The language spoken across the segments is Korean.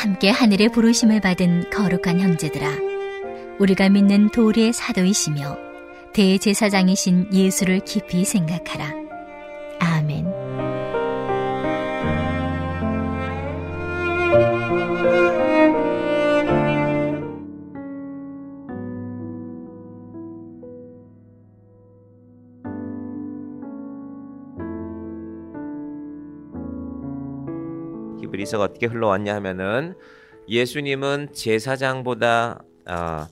함께 하늘의 부르심을 받은 거룩한 형제들아, 우리가 믿는 도리의 사도이시며 대제사장이신 예수를 깊이 생각하라. 아멘. 히브리서가 어떻게 흘러왔냐 하면은 예수님은 제사장보다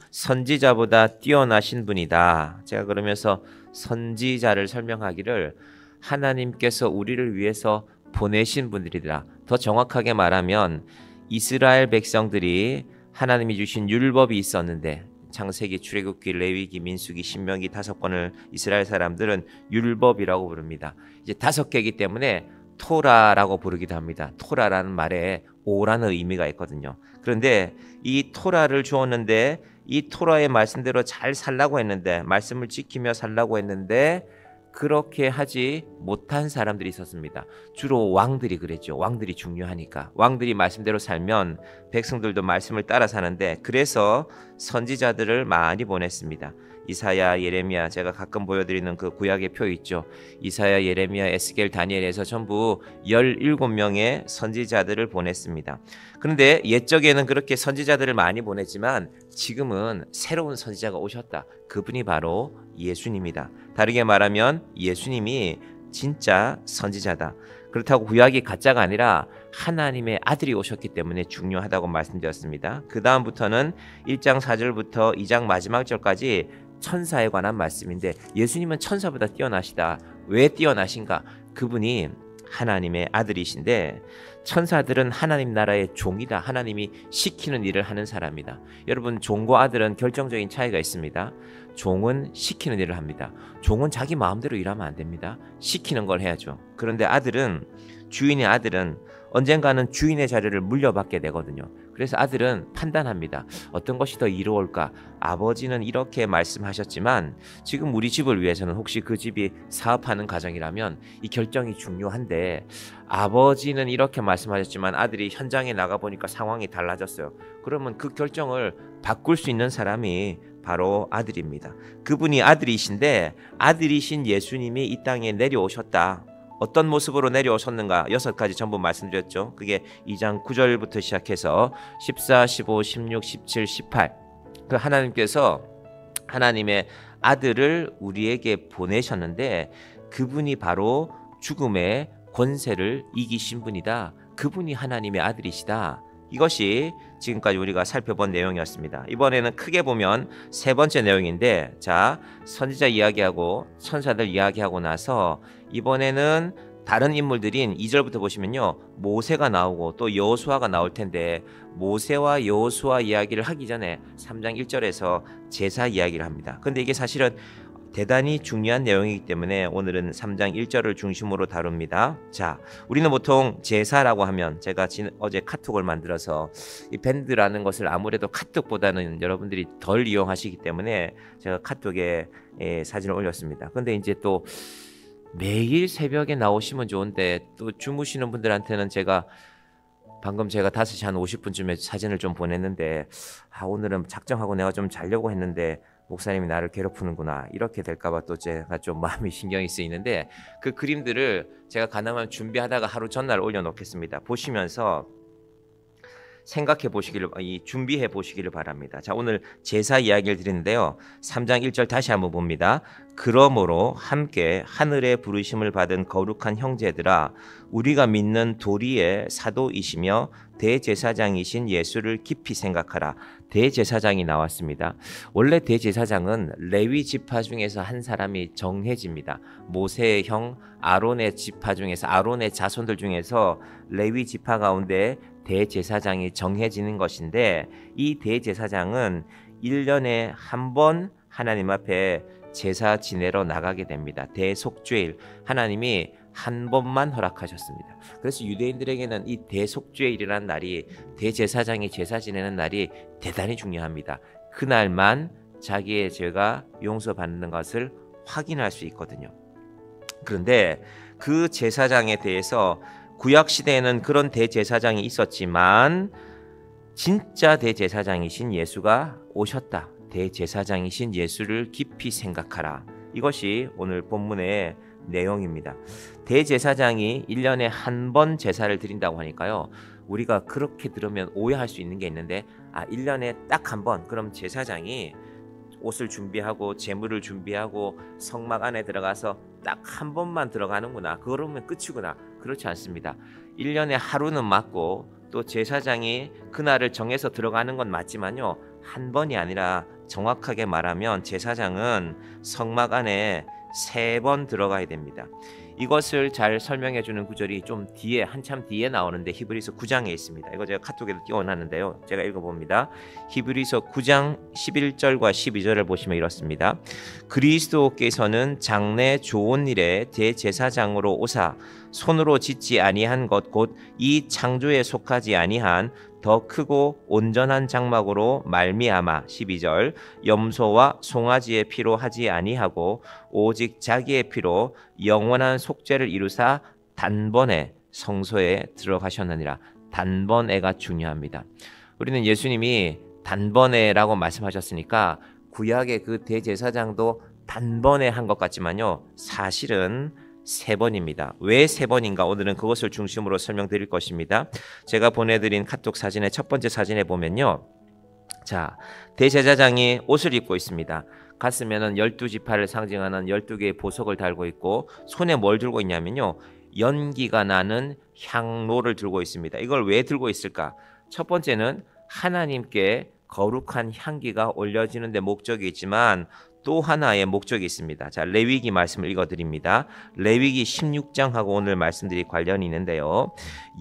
선지자보다 뛰어나신 분이다. 제가 그러면서 선지자를 설명하기를 하나님께서 우리를 위해서 보내신 분들이다. 더 정확하게 말하면 이스라엘 백성들이 하나님이 주신 율법이 있었는데 창세기, 출애굽기, 레위기, 민수기, 신명기 5권을 이스라엘 사람들은 율법이라고 부릅니다. 이제 5개이기 때문에 토라라고 부르기도 합니다. 토라라는 말에 오라는 의미가 있거든요. 그런데 이 토라를 주었는데 이 토라의 말씀대로 잘 살라고 했는데, 말씀을 지키며 살라고 했는데 그렇게 하지 못한 사람들이 있었습니다. 주로 왕들이 그랬죠. 왕들이 중요하니까. 왕들이 말씀대로 살면 백성들도 말씀을 따라 사는데, 그래서 선지자들을 많이 보냈습니다. 이사야, 예레미야, 제가 가끔 보여드리는 그 구약의 표 있죠. 이사야, 예레미야, 에스겔, 다니엘에서 전부 17명의 선지자들을 보냈습니다. 그런데 옛적에는 그렇게 선지자들을 많이 보냈지만 지금은 새로운 선지자가 오셨다. 그분이 바로 예수님이다. 다르게 말하면 예수님이 진짜 선지자다. 그렇다고 구약이 가짜가 아니라 하나님의 아들이 오셨기 때문에 중요하다고 말씀드렸습니다. 그 다음부터는 1장 4절부터 2장 마지막 절까지 천사에 관한 말씀인데, 예수님은 천사보다 뛰어나시다. 왜 뛰어나신가? 그분이 하나님의 아들이신데 천사들은 하나님 나라의 종이다. 하나님이 시키는 일을 하는 사람이다. 여러분, 종과 아들은 결정적인 차이가 있습니다. 종은 시키는 일을 합니다. 종은 자기 마음대로 일하면 안 됩니다. 시키는 걸 해야죠. 그런데 아들은, 주인의 아들은 언젠가는 주인의 자리를 물려받게 되거든요. 그래서 아들은 판단합니다. 어떤 것이 더 이로울까? 아버지는 이렇게 말씀하셨지만 지금 우리 집을 위해서는, 혹시 그 집이 사업하는 가정이라면 이 결정이 중요한데, 아버지는 이렇게 말씀하셨지만 아들이 현장에 나가보니까 상황이 달라졌어요. 그러면 그 결정을 바꿀 수 있는 사람이 바로 아들입니다. 그분이 아들이신데, 아들이신 예수님이 이 땅에 내려오셨다. 어떤 모습으로 내려오셨는가? 6가지 전부 말씀드렸죠. 그게 2장 9절부터 시작해서 14, 15, 16, 17, 18. 그 하나님께서 하나님의 아들을 우리에게 보내셨는데 그분이 바로 죽음의 권세를 이기신 분이다. 그분이 하나님의 아들이시다. 이것이 지금까지 우리가 살펴본 내용이었습니다. 이번에는 크게 보면 3번째 내용인데, 자, 선지자 이야기하고 천사들 이야기하고 나서 이번에는 다른 인물들인 2절부터 보시면요, 모세가 나오고 또 여호수아가 나올 텐데, 모세와 여호수아 이야기를 하기 전에 3장 1절에서 제사 이야기를 합니다. 근데 이게 사실은 대단히 중요한 내용이기 때문에 오늘은 3장 1절을 중심으로 다룹니다. 자, 우리는 보통 제사라고 하면, 제가 어제 카톡을 만들어서 이 밴드라는 것을 아무래도 카톡보다는 여러분들이 덜 이용하시기 때문에 제가 카톡에 사진을 올렸습니다. 근데 이제 또 매일 새벽에 나오시면 좋은데 또 주무시는 분들한테는 방금 제가 5시 한 50분쯤에 사진을 좀 보냈는데, 오늘은 작정하고 내가 좀 자려고 했는데 목사님이 나를 괴롭히는구나, 이렇게 될까봐 또 제가 좀 마음이 신경이 쓰이는데, 그 그림들을 제가 가능하면 준비하다가 하루 전날 올려놓겠습니다. 보시면서 생각해 보시기를, 준비해 보시기를 바랍니다. 자, 오늘 제사 이야기를 드리는데요, 3장 1절 다시 한번 봅니다. 그러므로 함께 하늘의 부르심을 받은 거룩한 형제들아, 우리가 믿는 도리의 사도이시며 대제사장이신 예수를 깊이 생각하라. 대제사장이 나왔습니다. 원래 대제사장은 레위 지파 중에서 한 사람이 정해집니다. 모세의 형 아론의 지파 중에서, 아론의 자손들 중에서 레위 지파 가운데 대제사장이 정해지는 것인데, 이 대제사장은 1년에 한 번 하나님 앞에 제사 지내러 나가게 됩니다. 대속죄일, 하나님이 한 번만 허락하셨습니다. 그래서 유대인들에게는 이 대속죄일이라는 날이, 대제사장이 제사 지내는 날이 대단히 중요합니다. 그날만 자기의 죄가 용서받는 것을 확인할 수 있거든요. 그런데 그 제사장에 대해서 구약 시대에는 그런 대제사장이 있었지만 진짜 대제사장이신 예수가 오셨다. 대제사장이신 예수를 깊이 생각하라. 이것이 오늘 본문의 내용입니다. 대제사장이 1년에 한 번 제사를 드린다고 하니까요. 우리가 그렇게 들으면 오해할 수 있는 게 있는데 1년에 딱 한 번, 그럼 제사장이 옷을 준비하고 제물을 준비하고 성막 안에 들어가서 딱 한 번만 들어가는구나. 그러면 끝이구나. 그렇지 않습니다. 1년에 하루는 맞고 또 제사장이 그날을 정해서 들어가는 건 맞지만요. 한 번이 아니라 정확하게 말하면 제사장은 성막 안에 3번 들어가야 됩니다. 이것을 잘 설명해 주는 구절이 좀 뒤에, 한참 뒤에 나오는데 히브리서 9장에 있습니다. 이거 제가 카톡에도 띄워놨는데요. 제가 읽어봅니다. 히브리서 9장 11절과 12절을 보시면 이렇습니다. 그리스도께서는 장래 좋은 일에 대제사장으로 오사 손으로 짓지 아니한 것 곧 이 창조에 속하지 아니한 더 크고 온전한 장막으로 말미암아 12절 염소와 송아지의 피로 하지 아니하고 오직 자기의 피로 영원한 속죄를 이루사 단번에 성소에 들어가셨느니라. 단번에가 중요합니다. 우리는 예수님이 단번에라고 말씀하셨으니까 구약의 그 대제사장도 단번에 한 것 같지만요. 사실은 3번입니다. 왜 3번인가? 오늘은 그것을 중심으로 설명드릴 것입니다. 제가 보내드린 카톡 사진의 첫 번째 사진에 보면요. 자, 대제사장이 옷을 입고 있습니다. 가슴에는 12지파를 상징하는 12개의 보석을 달고 있고 손에 뭘 들고 있냐면요. 연기가 나는 향로를 들고 있습니다. 이걸 왜 들고 있을까? 첫 번째는 하나님께 거룩한 향기가 올려지는 데 목적이 있지만 또 하나의 목적이 있습니다. 자, 레위기 말씀을 읽어드립니다. 레위기 16장하고 오늘 말씀드릴 관련이 있는데요.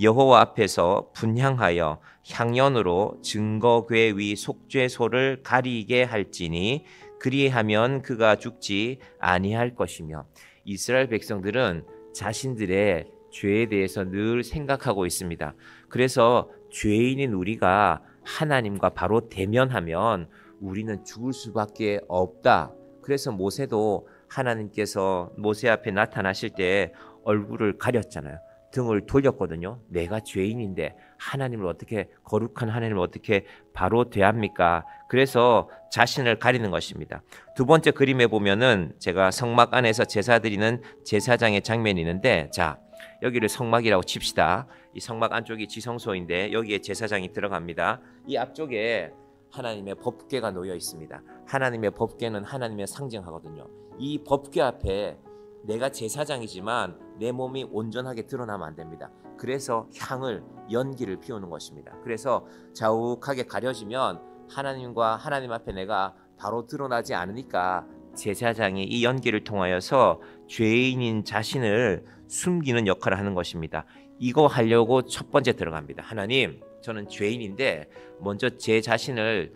여호와 앞에서 분향하여 향연으로 증거궤 위 속죄소를 가리게 할지니 그리하면 그가 죽지 아니할 것이며. 이스라엘 백성들은 자신들의 죄에 대해서 늘 생각하고 있습니다. 그래서 죄인인 우리가 하나님과 바로 대면하면 우리는 죽을 수밖에 없다. 그래서 모세도 하나님께서 모세 앞에 나타나실 때 얼굴을 가렸잖아요. 등을 돌렸거든요. 내가 죄인인데 하나님을 어떻게, 거룩한 하나님을 어떻게 바로 대합니까? 그래서 자신을 가리는 것입니다. 두 번째 그림에 보면은 제가 성막 안에서 제사 드리는 제사장의 장면이 있는데, 자, 여기를 성막이라고 칩시다. 이 성막 안쪽이 지성소인데 여기에 제사장이 들어갑니다. 이 앞쪽에 하나님의 법궤가 놓여 있습니다. 하나님의 법궤는 하나님의 상징하거든요. 이 법궤 앞에 내가 제사장이지만 내 몸이 온전하게 드러나면 안 됩니다. 그래서 향을, 연기를 피우는 것입니다. 그래서 자욱하게 가려지면 하나님과 하나님 앞에 내가 바로 드러나지 않으니까 제사장이 이 연기를 통하여서 죄인인 자신을 숨기는 역할을 하는 것입니다. 이거 하려고 첫 번째 들어갑니다. 하나님, 저는 죄인인데 먼저 제 자신을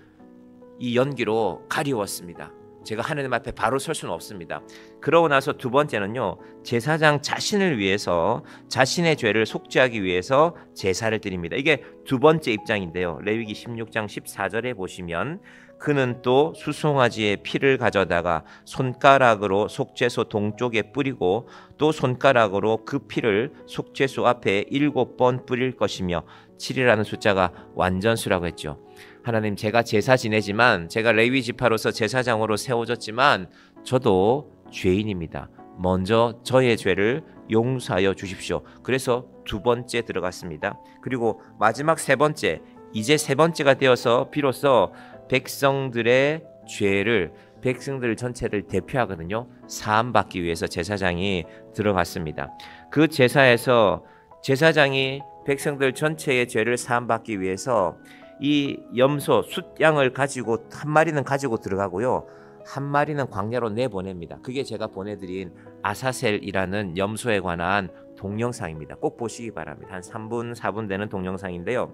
이 연기로 가리웠습니다. 제가 하나님 앞에 바로 설 수는 없습니다. 그러고 나서 두 번째는요, 제사장 자신을 위해서 자신의 죄를 속죄하기 위해서 제사를 드립니다. 이게 두 번째 입장인데요. 레위기 16장 14절에 보시면 그는 또 수송아지의 피를 가져다가 손가락으로 속죄소 동쪽에 뿌리고 또 손가락으로 그 피를 속죄소 앞에 7번 뿌릴 것이며 7이라는 숫자가 완전수라고 했죠. 하나님, 제가 제사 지내지만, 제가 레위 지파로서 제사장으로 세워졌지만 저도 죄인입니다. 먼저 저의 죄를 용서하여 주십시오. 그래서 두 번째 들어갔습니다. 그리고 마지막 세 번째, 이제 세 번째가 되어서 비로소 백성들의 죄를, 백성들 전체를 대표하거든요. 사함받기 위해서 제사장이 들어갔습니다. 그 제사에서 제사장이 백성들 전체의 죄를 사함받기 위해서 이 염소 숫양을 가지고 한 마리는 가지고 들어가고요, 한 마리는 광야로 내보냅니다. 그게 제가 보내드린 아사셀이라는 염소에 관한 동영상입니다. 꼭 보시기 바랍니다. 한 3분 4분 되는 동영상인데요.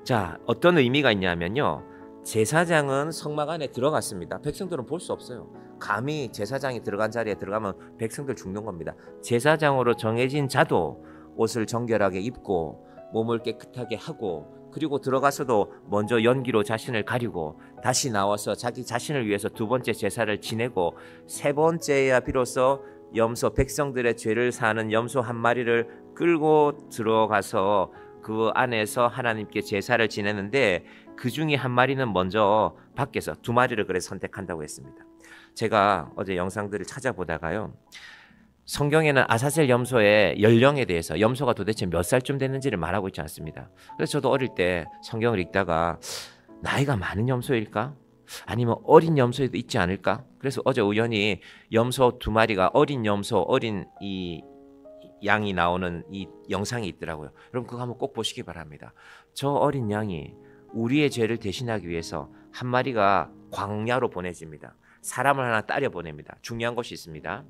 자, 어떤 의미가 있냐면요, 제사장은 성막 안에 들어갔습니다. 백성들은 볼 수 없어요. 감히 제사장이 들어간 자리에 들어가면 백성들 죽는 겁니다. 제사장으로 정해진 자도 옷을 정결하게 입고 몸을 깨끗하게 하고, 그리고 들어가서도 먼저 연기로 자신을 가리고 다시 나와서 자기 자신을 위해서 두 번째 제사를 지내고, 세 번째야 비로소 염소, 백성들의 죄를 사하는 염소 한 마리를 끌고 들어가서 그 안에서 하나님께 제사를 지내는데 그 중에 한 마리는 먼저 밖에서, 두 마리를 그래서 선택한다고 했습니다. 제가 어제 영상들을 찾아보다가요, 성경에는 아사셀 염소의 연령에 대해서 염소가 도대체 몇 살쯤 됐는지를 말하고 있지 않습니다. 그래서 저도 어릴 때 성경을 읽다가 나이가 많은 염소일까? 아니면 어린 염소에도 있지 않을까? 그래서 어제 우연히 염소 두 마리가, 어린 염소, 어린 이 양이 나오는 이 영상이 있더라고요. 여러분 그거 한번 꼭 보시기 바랍니다. 저 어린 양이 우리의 죄를 대신하기 위해서 한 마리가 광야로 보내집니다. 사람을 하나 따려 보냅니다. 중요한 것이 있습니다.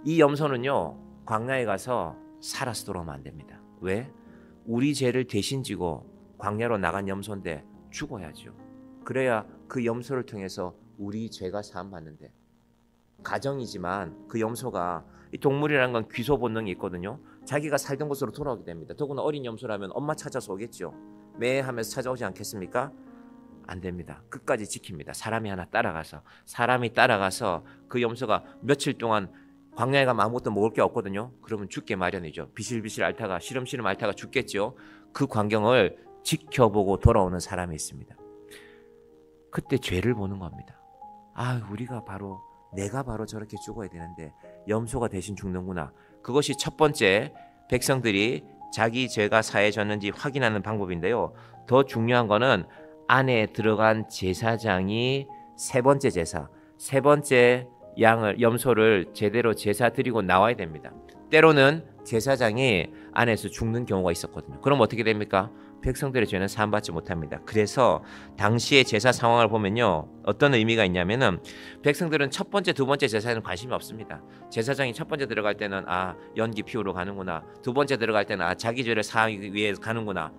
이 염소는요, 광야에 가서 살아서 돌아오면 안 됩니다. 왜? 우리 죄를 대신 지고 광야로 나간 염소인데 죽어야죠. 그래야 그 염소를 통해서 우리 죄가 사함받는데, 가정이지만 그 염소가, 이 동물이라는 건 귀소 본능이 있거든요. 자기가 살던 곳으로 돌아오게 됩니다. 더구나 어린 염소라면 엄마 찾아서 오겠죠. 매 하면서 찾아오지 않겠습니까? 안 됩니다. 끝까지 지킵니다. 사람이 하나 따라가서, 사람이 따라가서 그 염소가 며칠 동안 광야에 가면 아무것도 먹을 게 없거든요. 그러면 죽게 마련이죠. 비실비실 앓다가, 시름시름 앓다가 죽겠죠. 그 광경을 지켜보고 돌아오는 사람이 있습니다. 그때 죄를 보는 겁니다. 아, 내가 바로 저렇게 죽어야 되는데 염소가 대신 죽는구나. 그것이 첫 번째, 백성들이 자기 죄가 사해졌는지 확인하는 방법인데요. 더 중요한 거는 안에 들어간 제사장이 세 번째 제사, 세 번째 염소를 제대로 제사 드리고 나와야 됩니다. 때로는 제사장이 안에서 죽는 경우가 있었거든요. 그럼 어떻게 됩니까? 백성들의 죄는 사함받지 못합니다. 그래서 당시의 제사 상황을 보면요, 어떤 의미가 있냐면은, 백성들은 첫 번째, 두 번째 제사에는 관심이 없습니다. 제사장이 첫 번째 들어갈 때는 연기 피우러 가는구나, 두 번째 들어갈 때는 자기 죄를 사하기 위해 가는구나,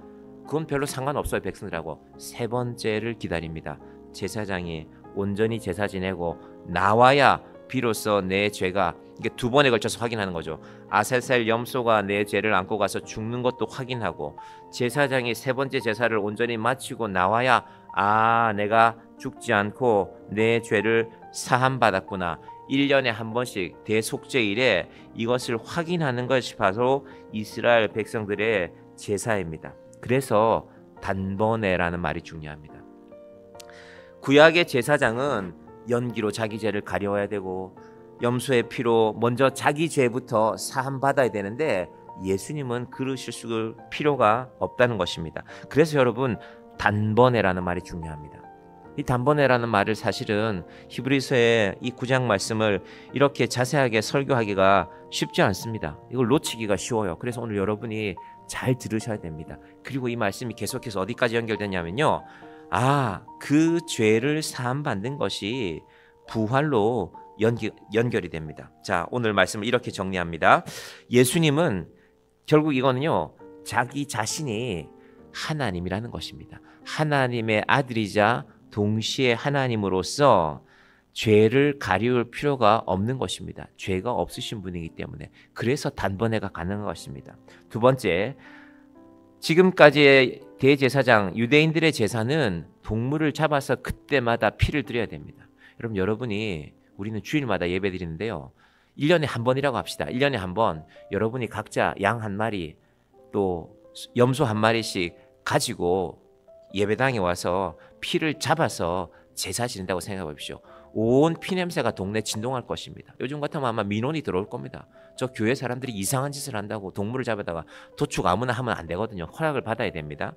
그건 별로 상관없어요. 백성들하고 세 번째를 기다립니다. 제사장이 온전히 제사 지내고 나와야 비로소 내 죄가, 이게 두 번에 걸쳐서 확인하는 거죠. 아사셀 염소가 내 죄를 안고 가서 죽는 것도 확인하고, 제사장이 세 번째 제사를 온전히 마치고 나와야 내가 죽지 않고 내 죄를 사함받았구나, 1년에 한 번씩 대속죄일에 이것을 확인하는 것이 바로 이스라엘 백성들의 제사입니다. 그래서 단번에라는 말이 중요합니다. 구약의 제사장은 연기로 자기 죄를 가려워야 되고, 염소의 피로 먼저 자기 죄부터 사함받아야 되는데, 예수님은 그러실 필요가 없다는 것입니다. 그래서 여러분, 단번에라는 말이 중요합니다. 이 단번에라는 말을 사실은 히브리서의 이 9장 말씀을 이렇게 자세하게 설교하기가 쉽지 않습니다. 이걸 놓치기가 쉬워요. 그래서 오늘 여러분이 잘 들으셔야 됩니다. 그리고 이 말씀이 계속해서 어디까지 연결되냐면요, 그 죄를 사함받는 것이 부활로 연결이 됩니다. 자, 오늘 말씀을 이렇게 정리합니다. 예수님은 결국 이거는요, 자기 자신이 하나님이라는 것입니다. 하나님의 아들이자 동시에 하나님으로서 죄를 가리울 필요가 없는 것입니다. 죄가 없으신 분이기 때문에. 그래서 단번에가 가능한 것입니다. 두 번째, 지금까지의 대제사장, 유대인들의 제사는 동물을 잡아서 그때마다 피를 드려야 됩니다. 우리는 주일마다 예배 드리는데요, 1년에 한 번이라고 합시다. 1년에 한 번 여러분이 각자 양 한 마리, 또 염소 한 마리씩 가지고 예배당에 와서 피를 잡아서 제사 지낸다고 생각해 보십시오. 온 피냄새가 동네 진동할 것입니다. 요즘 같으면 아마 민원이 들어올 겁니다. 저 교회 사람들이 이상한 짓을 한다고 동물을 잡아다가 도축 아무나 하면 안 되거든요. 허락을 받아야 됩니다.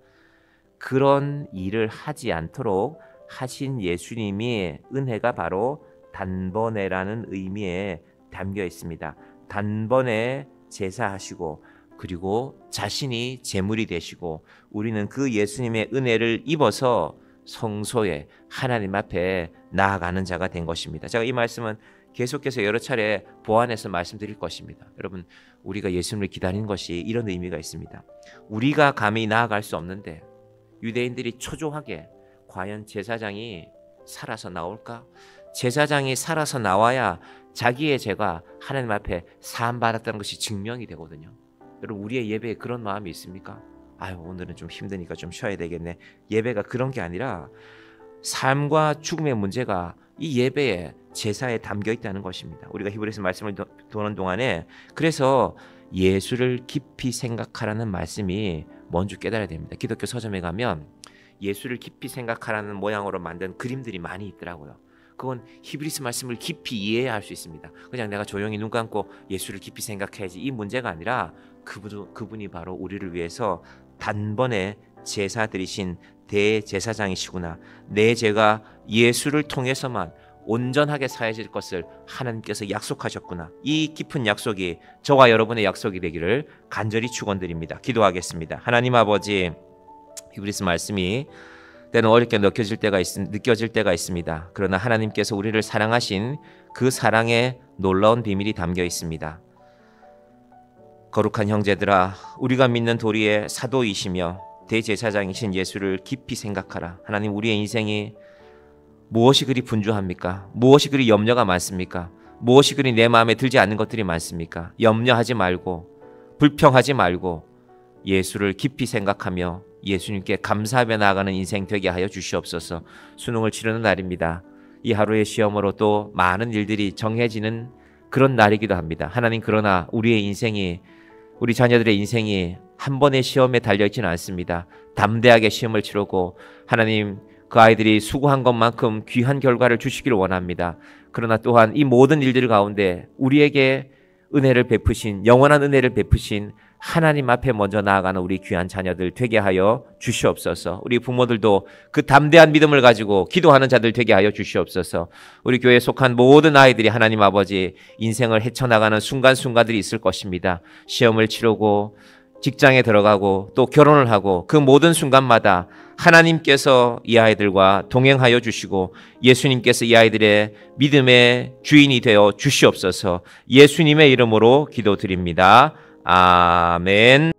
그런 일을 하지 않도록 하신 예수님의 은혜가 바로 단번에라는 의미에 담겨 있습니다. 단번에 제사하시고, 그리고 자신이 제물이 되시고, 우리는 그 예수님의 은혜를 입어서 성소에 하나님 앞에 나아가는 자가 된 것입니다. 제가 이 말씀은 계속해서 여러 차례 보완해서 말씀드릴 것입니다. 여러분, 우리가 예수님을 기다리는 것이 이런 의미가 있습니다. 우리가 감히 나아갈 수 없는데 유대인들이 초조하게, 과연 제사장이 살아서 나올까? 제사장이 살아서 나와야 자기의 죄가 하나님 앞에 사함받았다는 것이 증명이 되거든요. 여러분, 우리의 예배에 그런 마음이 있습니까? 오늘은 좀 힘드니까 좀 쉬어야 되겠네. 예배가 그런 게 아니라 삶과 죽음의 문제가 이 예배에, 제사에 담겨 있다는 것입니다. 우리가 히브리서 말씀을 도는 동안에, 그래서 예수를 깊이 생각하라는 말씀이 뭔지 깨달아야 됩니다. 기독교 서점에 가면 예수를 깊이 생각하라는 모양으로 만든 그림들이 많이 있더라고요. 그건 히브리스 말씀을 깊이 이해해야 할 수 있습니다. 그냥 내가 조용히 눈 감고 예수를 깊이 생각해야지 이 문제가 아니라 그분이 바로 우리를 위해서 단번에 제사 드리신 대제사장이시구나. 내 죄가 예수를 통해서만 온전하게 사해질 것을 하나님께서 약속하셨구나. 이 깊은 약속이 저와 여러분의 약속이 되기를 간절히 축원드립니다. 기도하겠습니다. 하나님 아버지, 히브리스 말씀이 때는 어렵게 느껴질 때가 있습니다. 그러나 하나님께서 우리를 사랑하신 그 사랑의 놀라운 비밀이 담겨 있습니다. 거룩한 형제들아, 우리가 믿는 도리의 사도이시며 대제사장이신 예수를 깊이 생각하라. 하나님, 우리의 인생이 무엇이 그리 분주합니까? 무엇이 그리 염려가 많습니까? 무엇이 그리 내 마음에 들지 않는 것들이 많습니까? 염려하지 말고 불평하지 말고 예수를 깊이 생각하며 예수님께 감사하며 나아가는 인생 되게 하여 주시옵소서. 수능을 치르는 날입니다. 이 하루의 시험으로 또 많은 일들이 정해지는 그런 날이기도 합니다. 하나님, 그러나 우리의 인생이, 우리 자녀들의 인생이 한 번의 시험에 달려있지는 않습니다. 담대하게 시험을 치르고 하나님, 그 아이들이 수고한 것만큼 귀한 결과를 주시기를 원합니다. 그러나 또한 이 모든 일들 가운데 우리에게 은혜를 베푸신, 영원한 은혜를 베푸신 하나님 앞에 먼저 나아가는 우리 귀한 자녀들 되게 하여 주시옵소서. 우리 부모들도 그 담대한 믿음을 가지고 기도하는 자들 되게 하여 주시옵소서. 우리 교회에 속한 모든 아이들이 하나님 아버지 인생을 헤쳐나가는 순간순간들이 있을 것입니다. 시험을 치르고 직장에 들어가고 또 결혼을 하고 그 모든 순간마다 하나님께서 이 아이들과 동행하여 주시고 예수님께서 이 아이들의 믿음의 주인이 되어 주시옵소서. 예수님의 이름으로 기도드립니다. 아멘.